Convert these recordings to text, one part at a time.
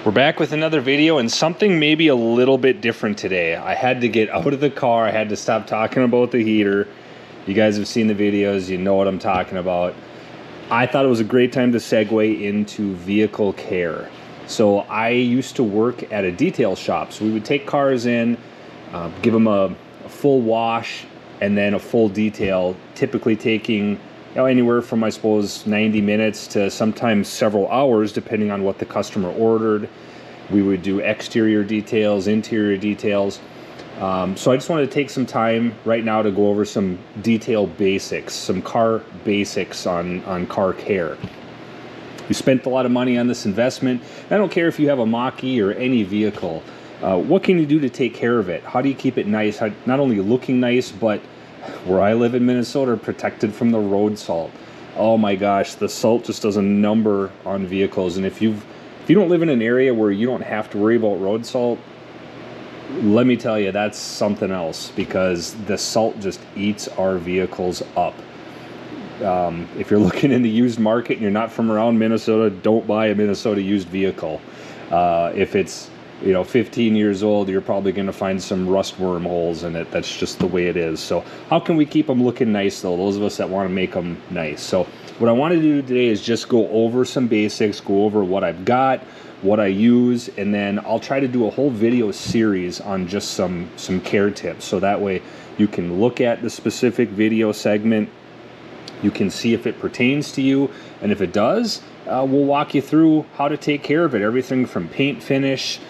We're back with another video and something maybe a little bit different today. I had to get out of the car. I had to stop talking about the heater. You guys have seen the videos. You know what I'm talking about. I thought it was a great time to segue into vehicle care. So I used to work at a detail shop. So we would take cars in, give them a full wash and then a full detail, typically taking anywhere from, I suppose, 90 minutes to sometimes several hours, depending on what the customer ordered. We would do exterior details, interior details. So I just wanted to take some time right now to go over some detail basics, some car basics on car care. We spent a lot of money on this investment. I don't care if you have a Mach-E or any vehicle. What can you do to take care of it? How do you keep it nice? Not only looking nice, but where I live in Minnesota, protected from the road salt. Oh my gosh, the salt just does a number on vehicles. And if you don't live in an area where you don't have to worry about road salt, let me tell you, that's something else, because the salt just eats our vehicles up. If you're looking in the used market and you're not from around Minnesota, don't buy a Minnesota used vehicle. If it's 15 years old, you're probably going to find some rust worm holes in it. That's just the way it is. So how can we keep them looking nice, though? Those of us that want to make them nice. So what I want to do today is just go over some basics, go over what I've got, what I use, and then I'll try to do a whole video series on just some care tips. So that way you can look at the specific video segment, you can see if it pertains to you, and if it does, we'll walk you through how to take care of it. Everything from paint finish,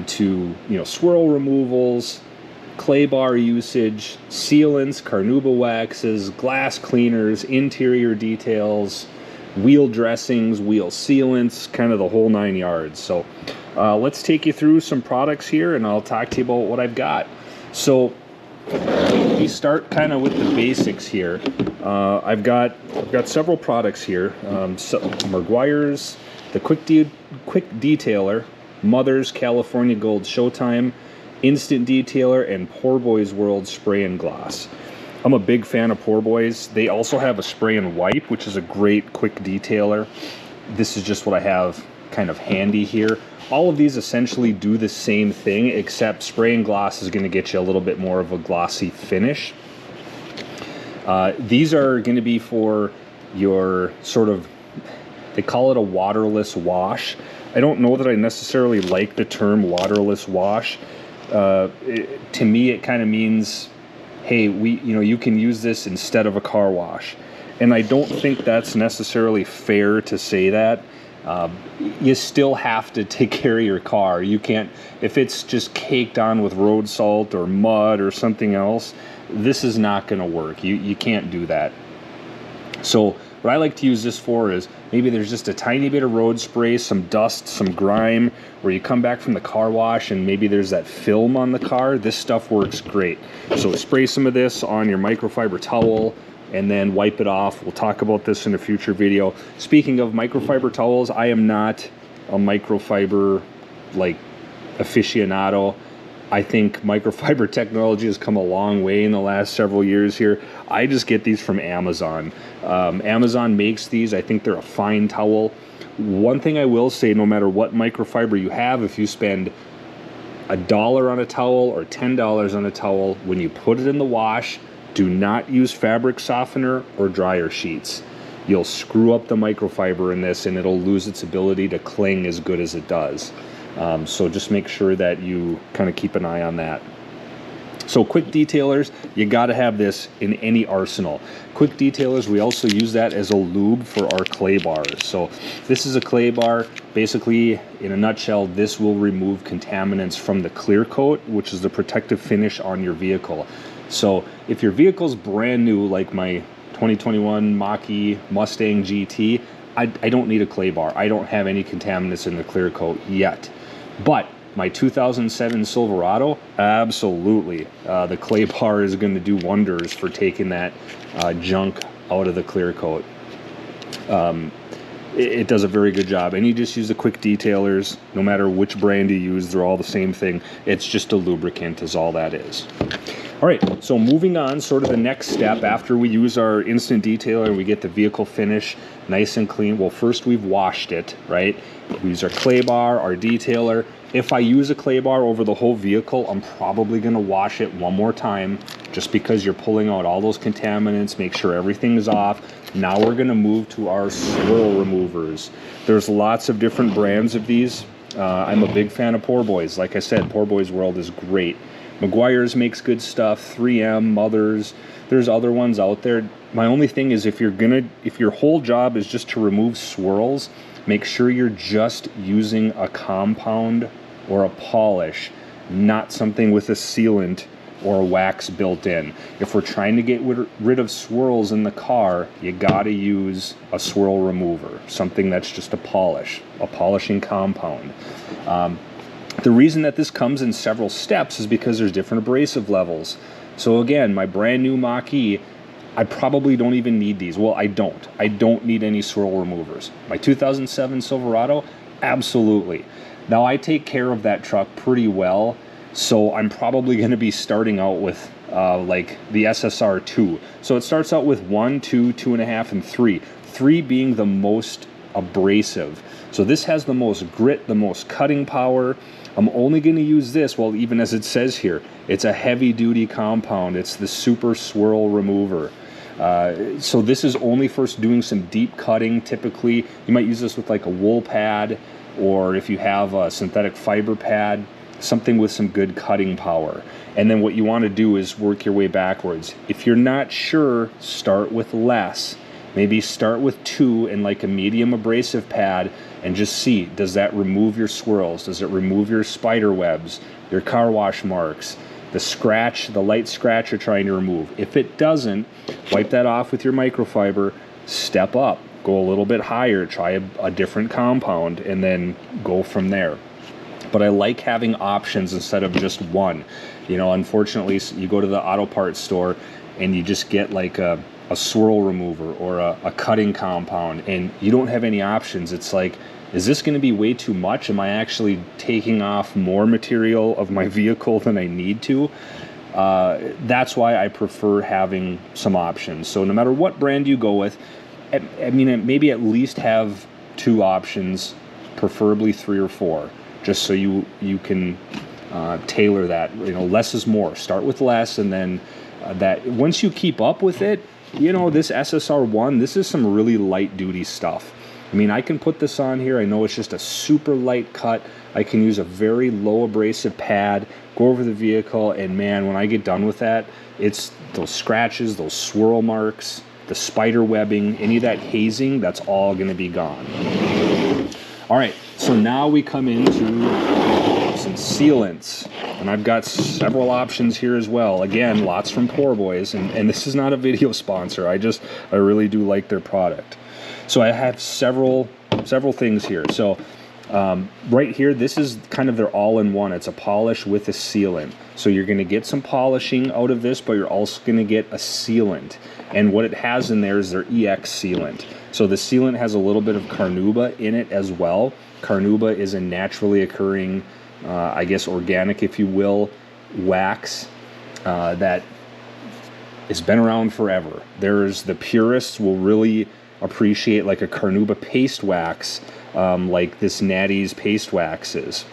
to swirl removals, clay bar usage, sealants, carnauba waxes, glass cleaners, interior details, wheel dressings, wheel sealants, kind of the whole 9 yards. So let's take you through some products here and I'll talk to you about what I've got. So we start kind of with the basics here. I've got several products here. Maguire's, the quick detailer, Mother's California Gold Showtime, Instant Detailer, and Poor Boys World Spray and Gloss. I'm a big fan of Poor Boys. They also have a spray and wipe, which is a great quick detailer. This is just what I have kind of handy here. All of these essentially do the same thing, except spray and gloss is going to get you a little bit more of a glossy finish. These are going to be for your sort of, they call it a waterless wash. I don't know that I necessarily like the term waterless wash. To me, it kind of means, hey, you can use this instead of a car wash. And I don't think that's necessarily fair to say that. You still have to take care of your car. You can't, if it's just caked on with road salt or mud or something else, this is not going to work. You can't do that. So what I like to use this for is maybe there's just a tiny bit of road spray, some dust, some grime, where you come back from the car wash and maybe there's that film on the car. This stuff works great. So spray some of this on your microfiber towel and then wipe it off. We'll talk about this in a future video. Speaking of microfiber towels, I am not a microfiber aficionado. I think microfiber technology has come a long way in the last several years here. I just get these from Amazon. Amazon makes these. I think they're a fine towel. One thing I will say, no matter what microfiber you have, if you spend $1 on a towel or $10 on a towel, when you put it in the wash, do not use fabric softener or dryer sheets. You'll screw up the microfiber in this and it'll lose its ability to cling as good as it does. So just make sure that you kind of keep an eye on that. So quick detailers, you got to have this in any arsenal. Quick detailers, we also use that as a lube for our clay bars. So this is a clay bar. Basically, in a nutshell, this will remove contaminants from the clear coat, which is the protective finish on your vehicle. So if your vehicle's brand new, like my 2021 Mach-E Mustang GT, I don't need a clay bar. I don't have any contaminants in the clear coat yet. But my 2007 Silverado, absolutely. The clay bar is going to do wonders for taking that junk out of the clear coat. It does a very good job. And you just use the quick detailers. No matter which brand you use, they're all the same thing. It's just a lubricant is all that is. All right, so moving on, sort of the next step after we use our instant detailer and we get the vehicle finish nice and clean. Well, first we've washed it, right? We use our clay bar, our detailer. If I use a clay bar over the whole vehicle, I'm probably gonna wash it one more time just because you're pulling out all those contaminants, make sure everything's off. Now we're gonna move to our swirl removers. There's lots of different brands of these. I'm a big fan of Poor Boys. Like I said, Poor Boys World is great. Meguiar's makes good stuff, 3M, Mothers, there's other ones out there. My only thing is if your whole job is just to remove swirls, make sure you're just using a compound or a polish, not something with a sealant or a wax built in. If we're trying to get rid of swirls in the car, you gotta use a swirl remover, something that's just a polishing compound. The reason that this comes in several steps is because there's different abrasive levels. So again, my brand new Mach-E, I probably don't even need these. Well, I don't need any swirl removers. My 2007 Silverado, absolutely. Now I take care of that truck pretty well, so I'm probably going to be starting out with like the SSR 2. So it starts out with 1, 2, 2.5, and 3. 3 being the most abrasive. So this has the most grit, the most cutting power. I'm only going to use this, well, even as it says here, it's a heavy-duty compound. It's the Super Swirl Remover. So this is only for doing some deep cutting. Typically, you might use this with like a wool pad, or if you have a synthetic fiber pad, something with some good cutting power. And then what you want to do is work your way backwards. If you're not sure, start with less. Maybe start with 2 and like a medium abrasive pad and just see, does that remove your swirls? Does it remove your spider webs, your car wash marks, the light scratch you're trying to remove? If it doesn't, wipe that off with your microfiber, step up, go a little bit higher, try a different compound, and then go from there. But I like having options instead of just one. You know, unfortunately, you go to the auto parts store and you just get like a swirl remover or a cutting compound, and you don't have any options. It's like, is this going to be way too much? Am I actually taking off more material of my vehicle than I need to? That's why I prefer having some options. So no matter what brand you go with, I mean, maybe at least have 2 options, preferably 3 or 4, just so you can tailor that. You know, less is more. Start with less, and then that once you keep up with it, you know, this SSR1, this is some really light duty stuff. I mean, I can put this on here. I know it's just a super light cut. I can use a very low abrasive pad, go over the vehicle, and man, when I get done with that, it's those scratches, those swirl marks, the spider webbing, any of that hazing, that's all going to be gone. All right, so now we come into some sealants, and I've got several options here as well. Again, lots from Poor Boys, and this is not a video sponsor. I really do like their product. So I have several things here. So right here, this is kind of their all-in-one. It's a polish with a sealant. So you're going to get some polishing out of this, but you're also going to get a sealant. And what it has in there is their EX sealant. So the sealant has a little bit of carnauba in it as well. Carnauba is a naturally occurring, I guess organic, if you will, wax that has been around forever. There's the purists will really appreciate like a carnauba paste wax, like this Natty's paste wax is.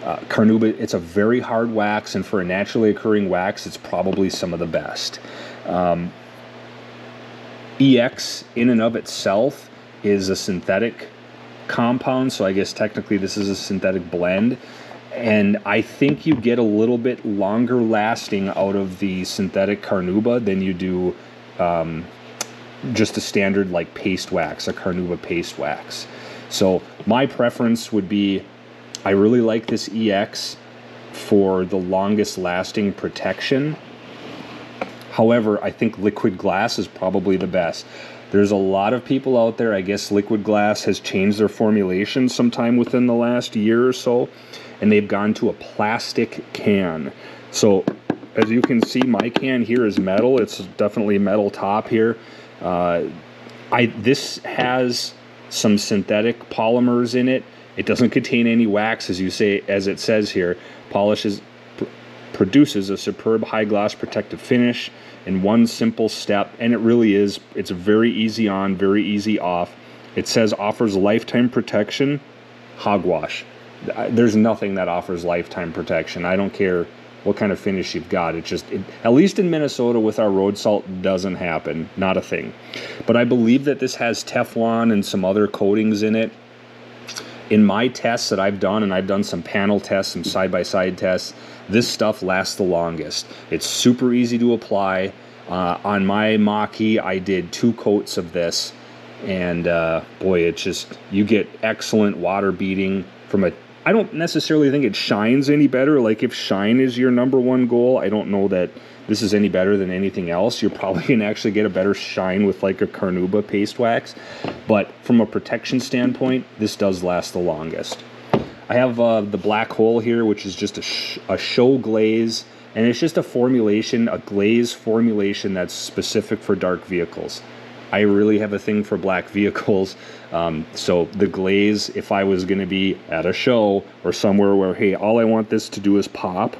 Carnauba, it's a very hard wax, and for a naturally occurring wax, it's probably some of the best. EX in and of itself is a synthetic compound, so I guess technically this is a synthetic blend, and I think you get a little bit longer lasting out of the synthetic carnauba than you do just a standard like paste wax, a carnauba paste wax. So my preference would be, I really like this EX for the longest lasting protection. However, I think liquid glass is probably the best. There's a lot of people out there, I guess liquid glass has changed their formulation sometime within the last year or so, and they've gone to a plastic can. So as you can see, my can here is metal. It's definitely a metal top here. This has some synthetic polymers in it. It doesn't contain any wax, as it says here. produces a superb high gloss protective finish in one simple step, and it really is. It's very easy on, very easy off. It says offers lifetime protection. Hogwash. There's nothing that offers lifetime protection. I don't care what kind of finish you've got. At least in Minnesota with our road salt, doesn't happen. Not a thing. But I believe that this has Teflon and some other coatings in it. In my tests that I've done, and I've done some panel tests, some side-by-side tests, this stuff lasts the longest. It's super easy to apply. On my Mach-E, I did 2 coats of this, and boy, it's just, you get excellent water beating from a, I don't necessarily think it shines any better. Like if shine is your #1 goal, I don't know that this is any better than anything else. You're probably going to actually get a better shine with like a Carnauba paste wax. But from a protection standpoint, this does last the longest. I have the black hole here, which is just a show glaze. And it's just a formulation, a glaze formulation that's specific for dark vehicles. I really have a thing for black vehicles. So the glaze, if I was going to be at a show or somewhere where, hey, all I want this to do is pop,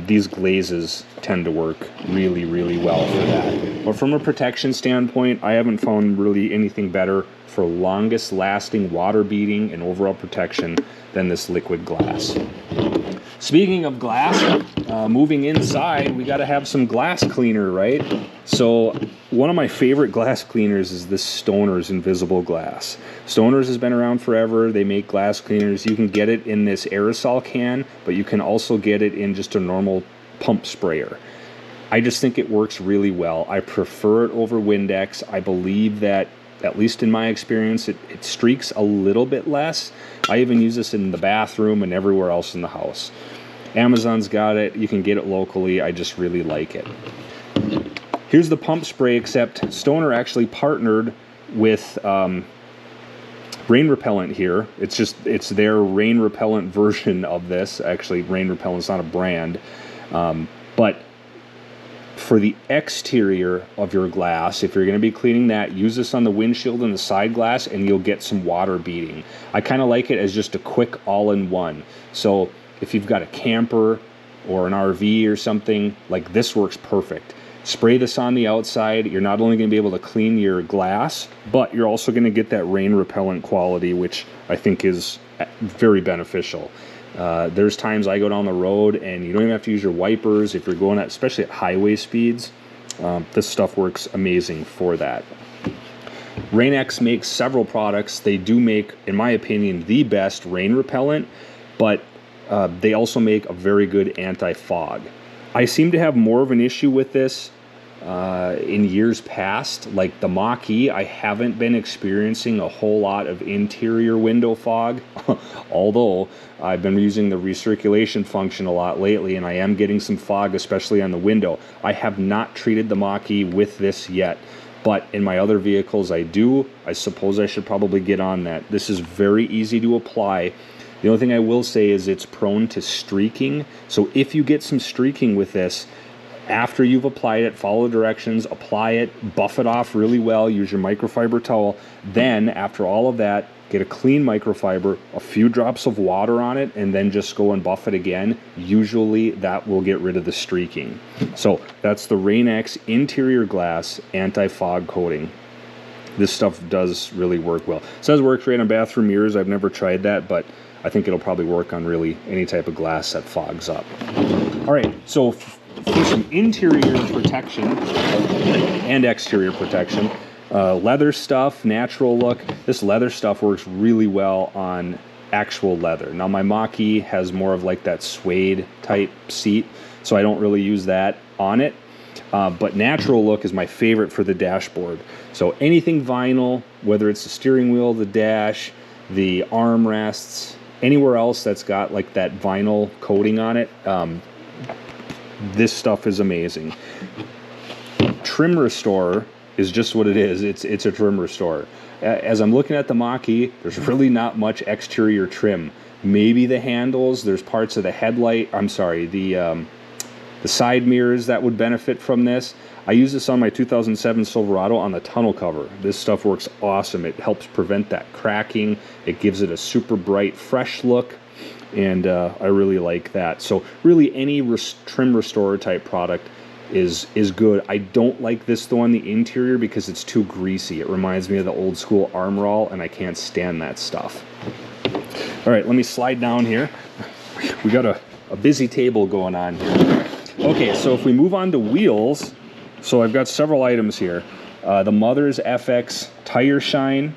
these glazes tend to work really, really well for that. But from a protection standpoint, I haven't found really anything better for longest lasting water beating and overall protection than this liquid glass. Speaking of glass, moving inside, we got to have some glass cleaner, right? So one of my favorite glass cleaners is this Stoner's Invisible Glass. Stoner's has been around forever. They make glass cleaners. You can get it in this aerosol can, but you can also get it in just a normal pump sprayer. I just think it works really well. I prefer it over Windex. I believe that, at least in my experience, it streaks a little bit less. I even use this in the bathroom and everywhere else in the house. Amazon's got it. You can get it locally. I just really like it. Here's the pump spray, except Stoner actually partnered with rain repellent here. It's their rain repellent version of this. Actually, rain repellent's not a brand. But for the exterior of your glass, if you're going to be cleaning that, use this on the windshield and the side glass and you'll get some water beating. I kind of like it as just a quick all-in-one. So if you've got a camper or an RV or something, like this works perfect. Spray this on the outside. You're not only going to be able to clean your glass, but you're also going to get that rain repellent quality, which I think is very beneficial. There's times I go down the road and you don't even have to use your wipers if you're going at, especially at highway speeds. This stuff works amazing for that. Rain-X makes several products. They do make, in my opinion, the best rain repellent, but they also make a very good anti-fog. I seem to have more of an issue with this in years past. Like the Mach-E, I haven't been experiencing a whole lot of interior window fog, although I've been using the recirculation function a lot lately, and I am getting some fog, especially on the window. I have not treated the Mach-E with this yet, but in my other vehicles I do. I suppose I should probably get on that. This is very easy to apply. The only thing I will say is it's prone to streaking. So if you get some streaking with this, after you've applied it, follow the directions, apply it, buff it off really well, use your microfiber towel. Then after all of that, get a clean microfiber, a few drops of water on it, and then just go and buff it again. Usually that will get rid of the streaking. So that's the Rain-X interior glass anti-fog coating. This stuff does really work well. It says it works great on bathroom mirrors. I've never tried that, but I think it'll probably work on really any type of glass that fogs up. All right, so for some interior protection and exterior protection, leather stuff, natural look. This leather stuff works really well on actual leather. Now my Mach-E has more of like that suede type seat, so I don't really use that on it. But natural look is my favorite for the dashboard. So anything vinyl, whether it's the steering wheel, the dash, the armrests, anywhere else that's got like that vinyl coating on it, this stuff is amazing. Trim Restorer is just what it is. It's a trim restorer. As I'm looking at the Mach-E, there's really not much exterior trim. Maybe the handles, there's parts of the headlight, the side mirrors that would benefit from this. I use this on my 2007 Silverado on the tonneau cover. This stuff works awesome. It helps prevent that cracking. It gives it a super bright, fresh look. and I really like that. So really any trim restorer type product is good. I don't like this though on the interior because it's too greasy. It reminds me of the old school Armor All, and I can't stand that stuff. All right, let me slide down here. We got a busy table going on here. Okay, so if we move on to wheels, so I've got several items here. The Mother's FX Tire Shine.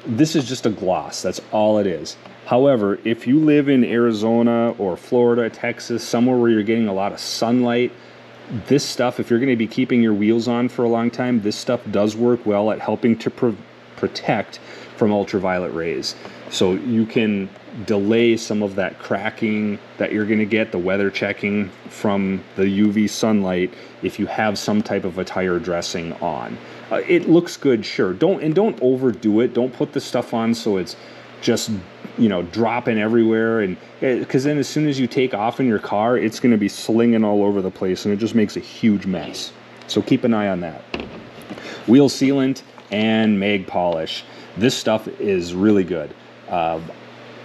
This is just a gloss, that's all it is. However, if you live in Arizona or Florida, Texas, somewhere where you're getting a lot of sunlight, this stuff, if you're going to be keeping your wheels on for a long time, this stuff does work well at helping to protect from ultraviolet rays. So you can delay some of that cracking that you're going to get, the weather checking from the UV sunlight, if you have some type of a tire dressing on. It looks good, sure. Don't overdo it. Don't put the stuff on so it's just, you know, dropping everywhere, and because then as soon as you take off in your car, it's going to be slinging all over the place, and it just makes a huge mess. So keep an eye on that. Wheel sealant and mag polish. This stuff is really good.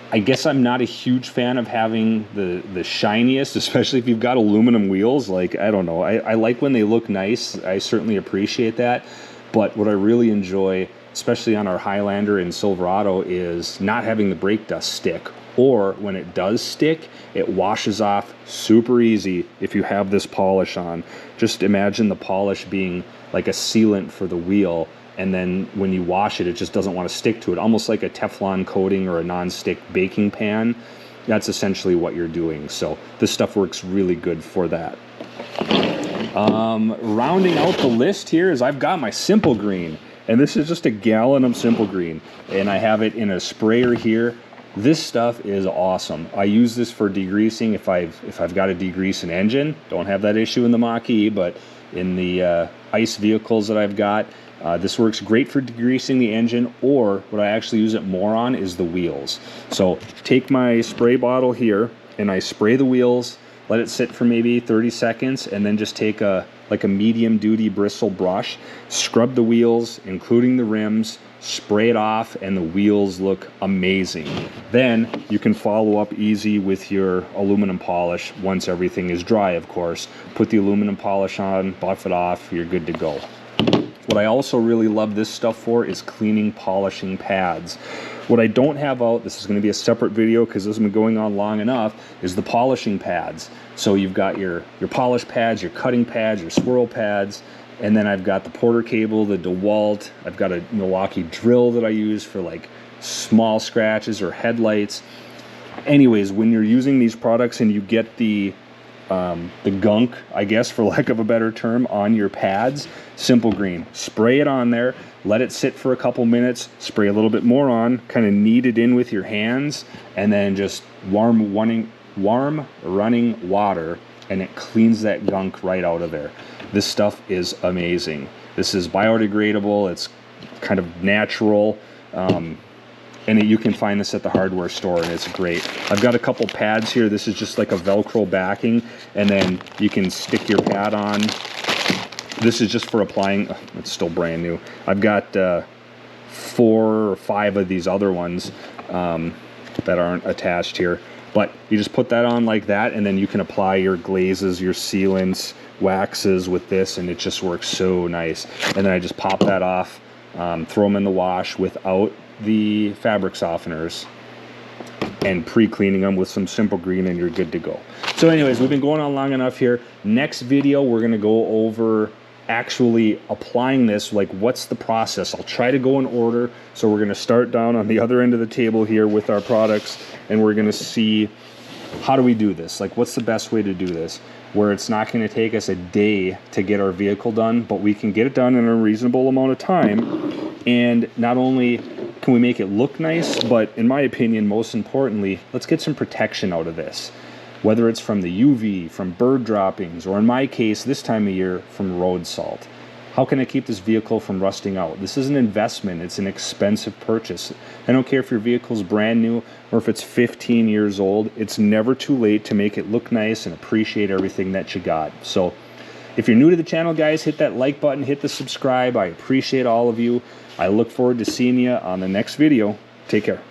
I guess I'm not a huge fan of having the shiniest, especially if you've got aluminum wheels. Like, I don't know, I like when they look nice. I certainly appreciate that. But what I really enjoy, especially on our Highlander and Silverado, is not having the brake dust stick. Or when it does stick, it washes off super easy if you have this polish on. Just imagine the polish being like a sealant for the wheel, and then when you wash it, it just doesn't want to stick to it. Almost like a Teflon coating or a non-stick baking pan. That's essentially what you're doing. So this stuff works really good for that. Rounding out the list here is I've got my Simple Green. And this is just a gallon of Simple Green. And I have it in a sprayer here. This stuff is awesome. I use this for degreasing if I've got to degrease an engine. Don't have that issue in the Mach-E, but in the ICE vehicles that I've got, this works great for degreasing the engine, or what I actually use it more on is the wheels. So take my spray bottle here and I spray the wheels, let it sit for maybe 30 seconds, and then just take a medium duty bristle brush, scrub the wheels, including the rims, spray it off, and the wheels look amazing. Then you can follow up easy with your aluminum polish once everything is dry, of course. Put the aluminum polish on, buff it off, you're good to go. What I also really love this stuff for is cleaning polishing pads. What I don't have out, this is going to be a separate video because this has been going on long enough, is the polishing pads. So you've got your polish pads, your cutting pads, your swirl pads, and then I've got the Porter cable, the DeWalt, I've got a Milwaukee drill that I use for like small scratches or headlights. Anyways, when you're using these products and you get the gunk, I guess, for lack of a better term, on your pads, Simple Green, spray it on there, let it sit for a couple minutes, spray a little bit more on, kind of knead it in with your hands, and then just warm running water, and it cleans that gunk right out of there. This stuff is amazing. This is biodegradable, it's kind of natural, and you can find this at the hardware store, and it's great. I've got a couple pads here. This is just like a Velcro backing, and then you can stick your pad on. This is just for applying. It's still brand new. I've got 4 or 5 of these other ones that aren't attached here. But you just put that on like that, and then you can apply your glazes, your sealants, waxes with this, and it just works so nice. And then I just pop that off, throw them in the wash without the fabric softeners, and pre-cleaning them with some Simple Green, and you're good to go. So anyways, we've been going on long enough here. Next video, we're going to go over actually applying this, like what's the process. I'll try to go in order. So we're going to start down on the other end of the table here with our products, and we're going to see how do we do this, like what's the best way to do this, where it's not going to take us a day to get our vehicle done, but we can get it done in a reasonable amount of time. And not only can we make it look nice, but in my opinion, most importantly, let's get some protection out of this. Whether it's from the UV, from bird droppings, or in my case, this time of year, from road salt. How can I keep this vehicle from rusting out? This is an investment. It's an expensive purchase. I don't care if your vehicle's brand new or if it's 15 years old. It's never too late to make it look nice and appreciate everything that you got. So if you're new to the channel, guys, hit that like button, hit the subscribe. I appreciate all of you. I look forward to seeing you on the next video. Take care.